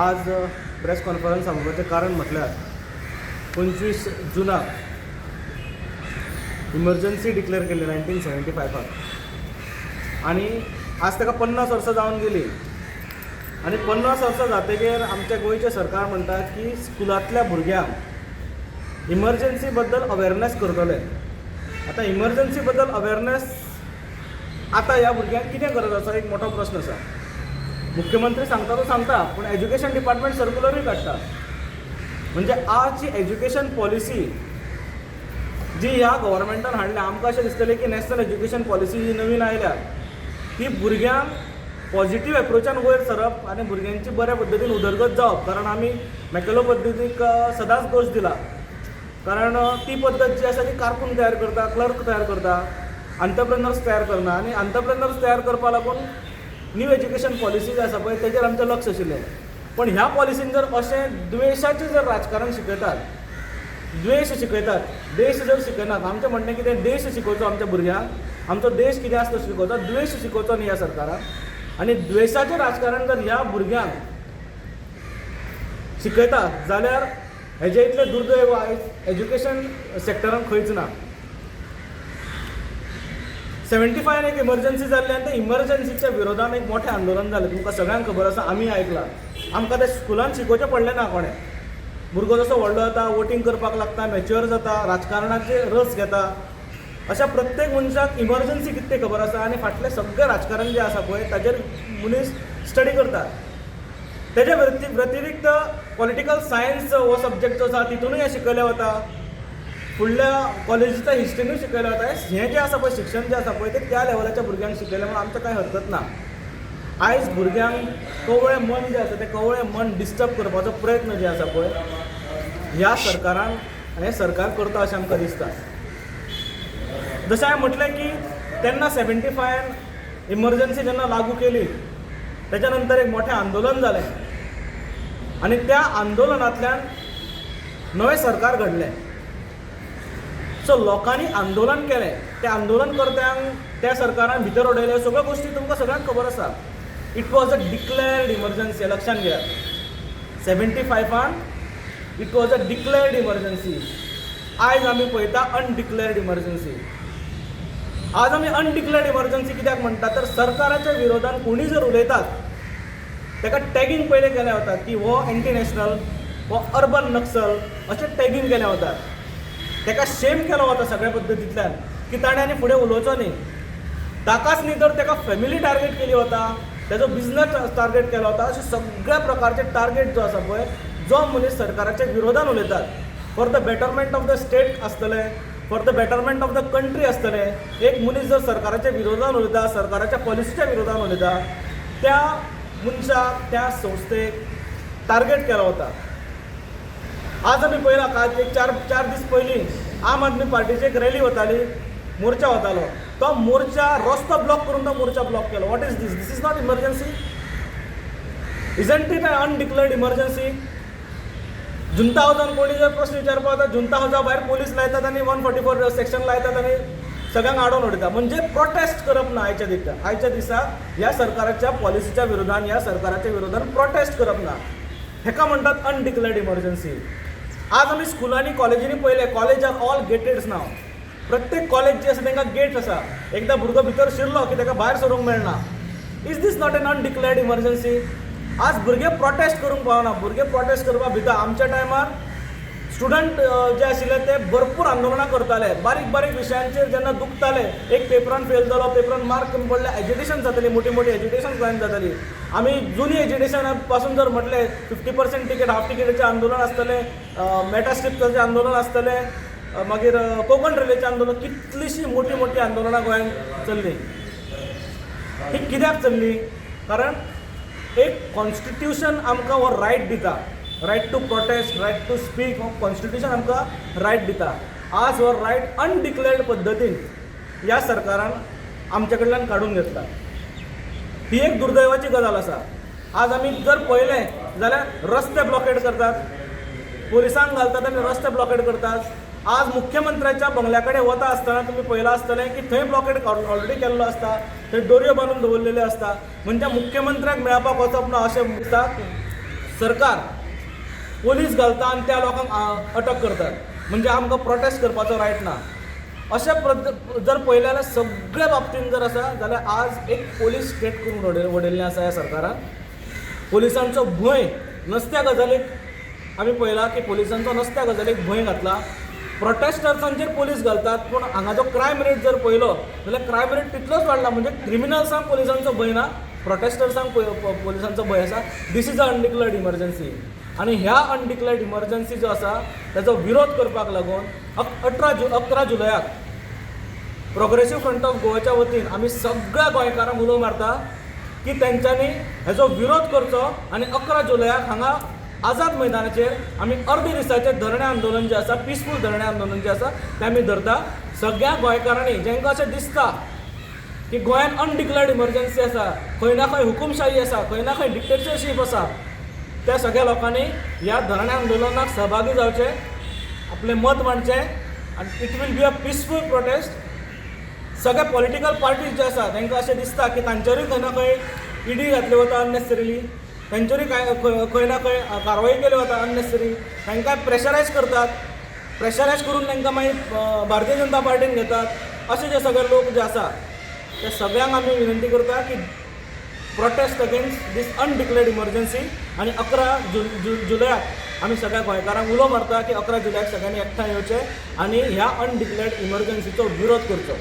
आज press conference सांगपाचें कारण म्हटल्यार 25 जुनाक इमर्जन्सी डिक्लेअर केली 1975 आनी आज ताका 50 वर्सां जावन गेली आनी 50 वर्सां जातकीर आमच्या गोंयचें सरकार म्हणटा की स्कुलांतल्या भुरग्यांक इमर्जन्सी बद्दल अवेरनेस करतले. आतां इमर्जन्सी बद्दल अवेरनेस आतां ह्या भुरग्यांक कितें गरज आसा एक मोठो प्रश्न आसा. मुख्यमंत्री सांगता तो सांगता पूण एज्युकेशन डिपार्टमेंट सर्क्युलरूय काडटा. म्हणजे आजची एज्युकेशन पॉलिसी जी ह्या गव्हर्मेंटान हाडल्या आमकां अशें दिसतलें की नॅशनल एज्युकेशन पॉलिसी जी नवीन आयल्या ती भुरग्यांक पॉझिटिव्ह एप्रोचान वयर सरप आनी भुरग्यांची बऱ्या पद्दतीन उदरगत जावप. कारण आमी मॅकेलो पद्दतीक सदांच दोश दिला. कारण ती पद्दत जी आसा ती कारकून तयार करता, क्लर्क तयार करता, अंटरप्रेनर्स तयार करना आनी अंटरप्रेनर्स तयार करपा लागून न्यू एज्युकेशन पॉलिसी जी आसा पळय तेजेर आमचें लक्ष आशिल्लें. पण ह्या पॉलिसीन जर अशें द्वेशाचें जर राजकारण शिकयतात, द्वेश शिकयतात, देश जर शिकयनात, आमचें म्हणणें कितें देश शिकोवचो आमच्या भुरग्यांक, आमचो देश कितें आसा तो शिकोवचो, द्वेश शिकोवचो न्ही ह्या सरकाराक. आनी द्वेशाचें राजकारण जर ह्या भुरग्यांक शिकयतात जाल्यार हेजें इतलें दुर्दैव आयज एज्युकेशन सॅक्टरान खंयच ना. 75 एक इमर्जन्सी जाल्ली आनी त्या इमर्जन्सीच्या विरोधान एक मोठें आंदोलन जालें. तुमकां सगळ्यांक खबर आसा, आमी आयकलां. आमकां तें स्कुलान शिकोवचें पडलें ना कोणें. भुरगो जसो व्हडलो जाता, वोटींग करपाक लागता, मॅच्युअर जाता, राजकारणाचे रस घेता, अशा प्रत्येक मनशाक इमर्जन्सी कितें तें खबर आसा. आनी फाटलें सगळें राजकारण जें आसा पळय ताजेर मनीस स्टडी करता. तेजे व्यतिरिक्त पॉलिटिकल सायन्स हो सब्जेक्ट जो आसा तितूनय हें शिकयलें वता. फुडल्या कॉलेजीच्या हिस्ट्रीनूय शिकयलें वता. हें जें आसा पळय शिक्षण जें आसा पळय तें त्या लेवलाच्या भुरग्यांक शिकयलें म्हणून आमचें कांय हरकत ना. आयज भुरग्यांक कवळें मन जें आसा तें कवळें मन डिस्टर्ब करपाचो प्रयत्न जे आसा पळय ह्या सरकारान हें सरकार करता अशें आमकां दिसता. जशें हांवें म्हटलें की तेन्ना 75 इमर्जन्सी जेन्ना लागू केली तेच्या नंतर एक मोठें आंदोलन जालें आनी त्या आंदोलनांतल्यान नवें सरकार घडलें. सो लोकांनी आंदोलन केलें. त्या आंदोलनकर्त्यांक त्या सरकारान भितर उडयल्यो सगळ्यो गोश्टी तुमकां सगळ्यांक खबर आसा. It was a declared emergency. लक्षांत घेयात 75 it was a declared emergency. आयज आमी पळयता अनडिक्लेअर्ड इमर्जन्सी. आज आमी अनडिक्लेअर्ड इमर्जन्सी कित्याक म्हणटा तर सरकाराच्या विरोधान कोणी जर उलयतात ताका टॅगिंग पयलें केलें वता की हो एंटी नॅशनल, हो अर्बन नक्सल अशें टॅगिंग केलें वता. ताका शेम केलो वता सगळ्या पद्दतींतल्यान की ताणें आनी फुडें उलोवचो न्ही. ताकाच न्ही तर ताका फॅमिली टार्गेट केली वता, तेजो बिझनस टार्गेट केलो वता. अशे सगळ्या प्रकारचे टार्गेट जो आसा पळय जो मनीस सरकाराच्या विरोधान उलयतात, for the betterment of the state आसतलें, for the betterment of the country आसतलें. एक मनीस जर सरकाराच्या विरोधान उलयता, सरकाराच्या पॉलिसीच्या विरोधान उलयता, त्या मनशाक, त्या संस्थेक टार्गेट केलो वता. आज आमी पळयलां काल एक चार दीस पयलीं आम आदमी पार्टीची एक रॅली वताली, मोर्चा वतालो. तो मोर्चा रस्तो ब्लॉक करून तो मोर्चा ब्लॉक केलो. What is this? This is not emergency. Isn't it undeclared emergency? जुंता हावजान कोणी जर प्रश्न विचारपा वता, जुंता हावजा भायर पोलीस लायतात आनी 144 सेक्शन लायतात आनी सगळ्यांक आडोवन उडयता. म्हणजे प्रोटेस्ट करप ना आयच्या दिसा ह्या सरकाराच्या पॉलिसीच्या विरोधान, ह्या सरकाराच्या विरोधान प्रोटेस्ट करप ना. हेका म्हणटात अनडिक्लेअर्ड इमर्जन्सी. आज आमी स्कुलांनी कॉलेजींनी पळयलें, कॉलेज आर ऑल गेटेड्स नाव. प्रत्येक कॉलेज जी आसा तांकां गेट आसा. एकदां भुरगो भितर शिरलो की ताका भायर सरूंक मेळना. Is this not an undeclared emergency? आज भुरगे प्रोटेस्ट करूंक पावना. भुरगे प्रोटेस्ट करपाक भिता. आमच्या टायमार स्टुडंट जे आशिल्ले ते भरपूर आंदोलनां करताले. बारीक बारीक विशयांचेर जेन्ना दुखताले, एक पेपरान फेल जालो, पेपरान मार्क कमी पडले, एज्युटेशन जाताली, मोठी मोठी एज्युटेशन गोंयांत जाताली. आमी जुनी एज्युटेशना पासून जर म्हटलें 50% तिकेट, हाफ तिकेटीचें आंदोलन आसतलें, मेटास्ट्रिप्साचें आंदोलन आसतलें, मागीर कोंकण रेल्वेचें आंदोलन, कितलींशीं मोठी मोठी आंदोलनां गोंयांत चल्लीं. ही कित्याक चल्लीं? कारण एक कॉन्स्टिट्यूशन आमकां हो रायट दिता, right to protest, right to speak. हो कॉन्स्टिट्यूशन आमकां रायट दिता. आज हो रायट अनडिक्लेअर्ड पद्दतीन ह्या सरकारान आमचे कडल्यान काडून घेतला. ही एक दुर्दैवाची गजाल आसा. आज आमी जर पळयलें जाल्यार रस्ते ब्लॉकेड करतात, पोलिसांक घालतात आनी रस्ते ब्लॉकेड करतात. आज मुख्यमंत्र्याच्या बंगल्या कडेन वता आसतना तुमी पळयलां आसतलें की थंय ब्लॉकेड ऑलरेडी केल्लो आसता, थंय दोरयो बांदून दवरलेल्यो आसता. म्हणजे मुख्यमंत्र्याक मेळपाक वचप ना अशें दिसता. सरकार पोलीस घालता आनी त्या लोकांक अटक करतात, म्हणजे आमकां प्रोटेस्ट करपाचो रायट ना. अशें जर पळयलें जाल्यार सगळ्या बाबतींत जर आसा जाल्यार आज एक पोलीस स्टेट करून उडयल्लें आसा ह्या सरकारान. पोलिसांचो भंय नसत्या गजालीक आमी पळयलां की पोलिसांचो नसत्या गजालीक भंय घातला. प्रोटेस्टर्सांचेर पोलीस घालतात, पूण हांगाचो क्रायम रेट जर पळयलो जाल्यार क्रायम रेट तितलोच वाडला. म्हणजे क्रिमिनल्सांक पोलिसांचो भंय ना, प्रोटेस्टर्सांक पोलिसांचो भंय आसा. This is a undeclared emergency. आनी ह्या अनडिक्लेर्ड इमर्जन्सी जो आसा ताचो विरोध करपाक लागून 11 जुलयाक प्रोग्रेसीव फ्रंट ऑफ गोवाच्या वतीन आमी सगळ्या गोंयकारांक उलो मारता की तेंच्यांनी हेजो विरोध करचो आनी 11 जुलयाक हांगा आझाद मैदानाचेर आमी अर्दे दिसाचें धरणे आंदोलन जें आसा, पिसफूल धरणे आंदोलन जें आसा तें आमी धरता. सगळ्या गोंयकारांनी जेंकां अशें दिसता की गोंयांत अनडिक्लेर्ड इमर्जन्सी आसा, खंय ना खंय हुकुमशाही आसा, खंय ना खंय डिक्टेटरशीप आसा, त्या सगळ्या लोकांनी ह्या धरणे आंदोलनाक सहभागी जावचें, आपलें मत मांडचें आनी it will be a peaceful protest. सगळे पॉलिटिकल पार्टीज जे आसा तांकां अशें दिसता की तांचेरूय खंय ना खंय ईडी घातली वता अननेसेसरिली, तांचेरूय खंय ना खंय कारवाय केली वता अननेसेसरी, तांकां प्रेशरायज करतात, प्रेशरायज करून तांकां मागीर भारतीय जनता पार्टीन घेतात. अशे जे सगळे लोक जे आसा ते सगळ्यांक आमी विनंती करता की प्रोटेस्ट अगेन्स्ट दीस अनडिक्लेर्ड इमर्जन्सी. आनी 11 जुलयाक आमी सगळ्या गोंयकारांक उलो मारता की 11 जुलयाक सगळ्यांनी एकठांय येवचें आनी ह्या अनडिक्लेर्ड इमर्जन्सीचो विरोध करचो.